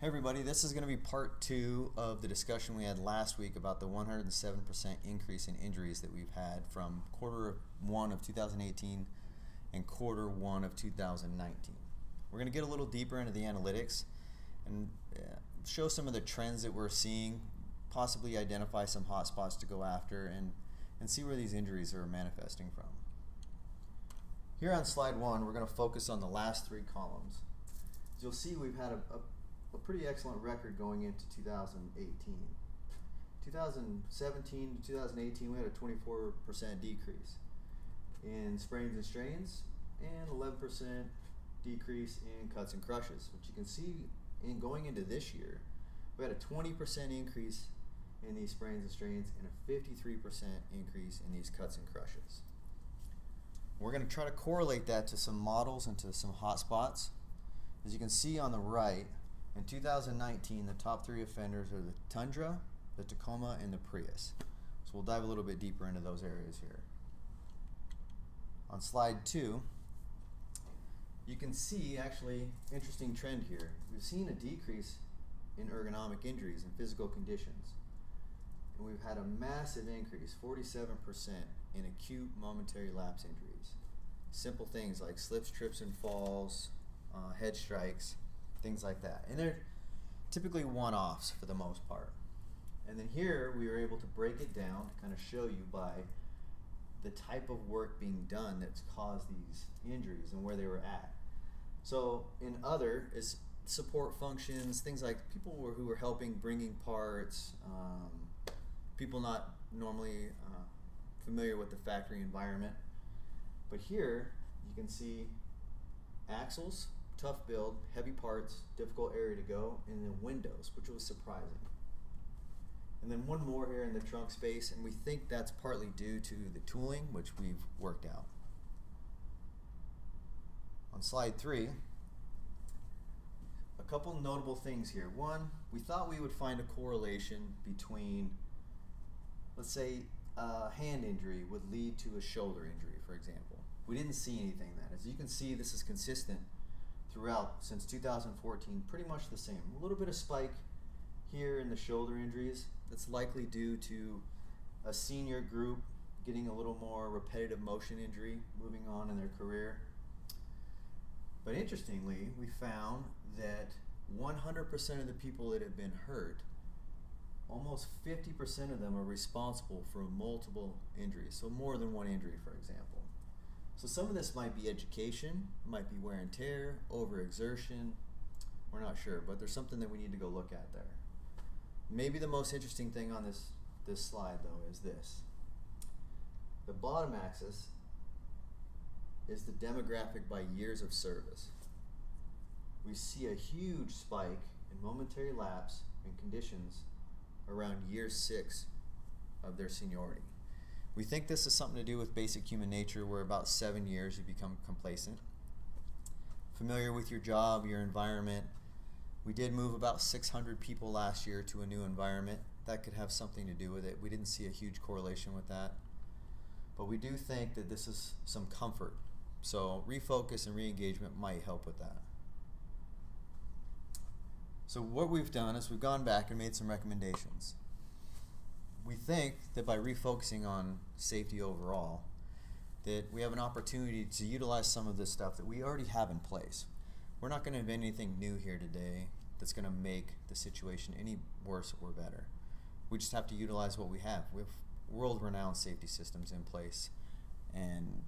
Hey everybody, this is going to be part 2 of the discussion we had last week about the 107% increase in injuries that we've had from Q1 of 2018 and Q1 of 2019. We're going to get a little deeper into the analytics and show some of the trends that we're seeing, possibly identify some hot spots to go after, and see where these injuries are manifesting from. Here on slide 1, we're going to focus on the last 3 columns. As you'll see, we've had a pretty excellent record going into 2018. 2017 to 2018, we had a 24% decrease in sprains and strains and 11% decrease in cuts and crushes, which you can see in going into this year. We had a 20% increase in these sprains and strains and a 53% increase in these cuts and crushes. We're going to try to correlate that to some models and to some hot spots. As you can see on the right, in 2019, the top 3 offenders are the Tundra, the Tacoma, and the Prius. So we'll dive a little bit deeper into those areas here. On slide 2, you can see actually interesting trend here. We've seen a decrease in ergonomic injuries and physical conditions. And we've had a massive increase, 47%, in acute momentary lapse injuries. Simple things like slips, trips, and falls, head strikes, things like that. And they're typically one-offs for the most part. And then here we were able to break it down to kind of show you by the type of work being done that's caused these injuries and where they were at. So in other is support functions, things like people who were helping bringing parts, people not normally familiar with the factory environment. But here you can see axles, tough build, heavy parts, difficult area to go, and then windows, which was surprising. And then one more here in the trunk space, and we think that's partly due to the tooling, which we've worked out. On slide 3, a couple notable things here. One, we thought we would find a correlation between, let's say, a hand injury would lead to a shoulder injury, for example. We didn't see anything that. As you can see, this is consistent throughout since 2014, pretty much the same. A little bit of spike here in the shoulder injuries. That's likely due to a senior group getting a little more repetitive motion injury moving on in their career. But interestingly, we found that 100% of the people that have been hurt, almost 50% of them are responsible for multiple injuries, so more than one injury, for example. So some of this might be education, might be wear and tear, overexertion, we're not sure, but there's something that we need to go look at there. Maybe the most interesting thing on this slide, though, is this. The bottom axis is the demographic by years of service. We see a huge spike in momentary lapse and conditions around year 6 of their seniority. We think this is something to do with basic human nature, where about 7 years you become complacent. Familiar with your job, your environment. We did move about 600 people last year to a new environment. That could have something to do with it. We didn't see a huge correlation with that. But we do think that this is some comfort. So refocus and re-engagement might help with that. So what we've done is we've gone back and made some recommendations. We think that by refocusing on safety overall, that we have an opportunity to utilize some of this stuff that we already have in place. We're not going to invent anything new here today that's going to make the situation any worse or better. We just have to utilize what we have. We have world-renowned safety systems in place and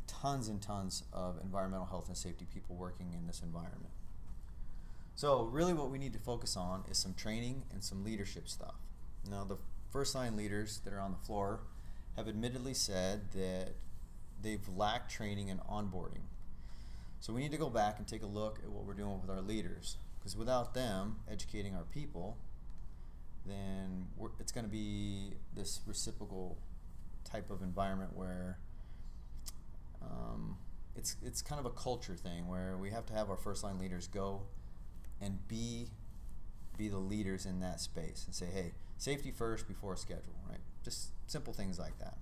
tons of environmental health and safety people working in this environment. So really what we need to focus on is some training and some leadership stuff. Now the first line leaders that are on the floor have admittedly said that they've lacked training and onboarding. So we need to go back and take a look at what we're doing with our leaders, because without them educating our people, then it's going to be this reciprocal type of environment where it's kind of a culture thing where we have to have our first line leaders go and be the leaders in that space and say, hey, safety first before a schedule, right? Just simple things like that.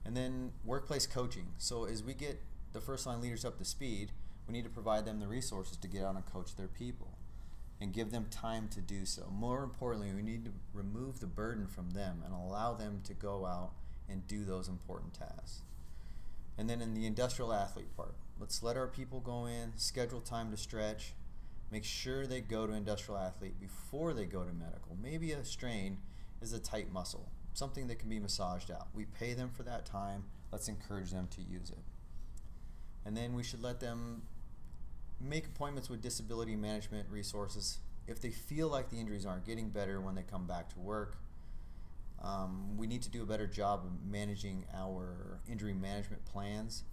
And then workplace coaching. So as we get the first line leaders up to speed, we need to provide them the resources to get out and coach their people. and give them time to do so. More importantly, we need to remove the burden from them and allow them to go out and do those important tasks. And then in the industrial athlete part, let's let our people go in, schedule time to stretch, make sure they go to industrial athlete before they go to medical. Maybe a strain is a tight muscle, something that can be massaged out. We pay them for that time. Let's encourage them to use it. And then we should let them make appointments with disability management resources if they feel like the injuries aren't getting better when they come back to work. We need to do a better job of managing our injury management plans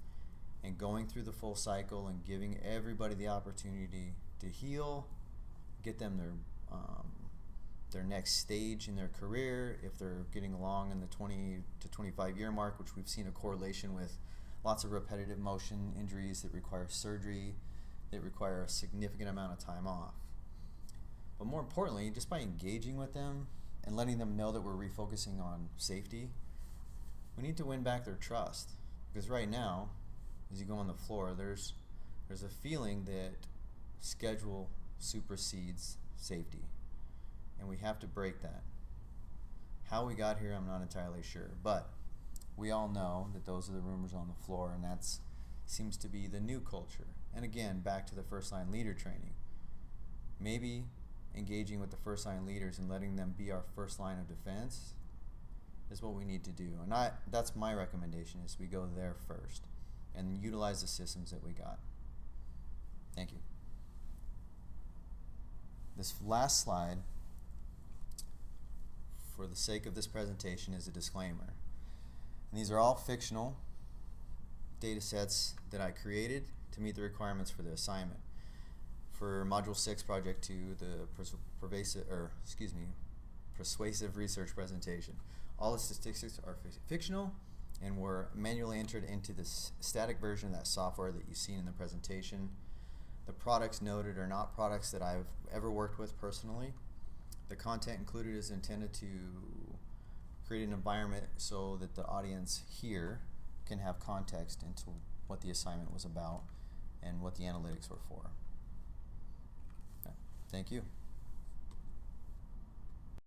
and going through the full cycle and giving everybody the opportunity to heal, get them their next stage in their career if they're getting along in the 20 to 25 year mark, which we've seen a correlation with lots of repetitive motion injuries that require surgery, that require a significant amount of time off. But more importantly, just by engaging with them and letting them know that we're refocusing on safety, we need to win back their trust. Because right now, as you go on the floor, there's a feeling that schedule supersedes safety. And we have to break that. How we got here, I'm not entirely sure. But we all know that those are the rumors on the floor, and that seems to be the new culture. And again, back to the first line leader training. Maybe engaging with the first line leaders and letting them be our first line of defense is what we need to do. And that's my recommendation, is we go there first and utilize the systems that we got. Thank you. This last slide, for the sake of this presentation, is a disclaimer. And these are all fictional data sets that I created to meet the requirements for the assignment. For Module 6, Project 2, the persuasive research presentation. All the statistics are fictional and were manually entered into this static version of that software that you've seen in the presentation. The products noted are not products that I've ever worked with personally. The content included is intended to create an environment so that the audience here can have context into what the assignment was about and what the analytics were for. Okay. Thank you.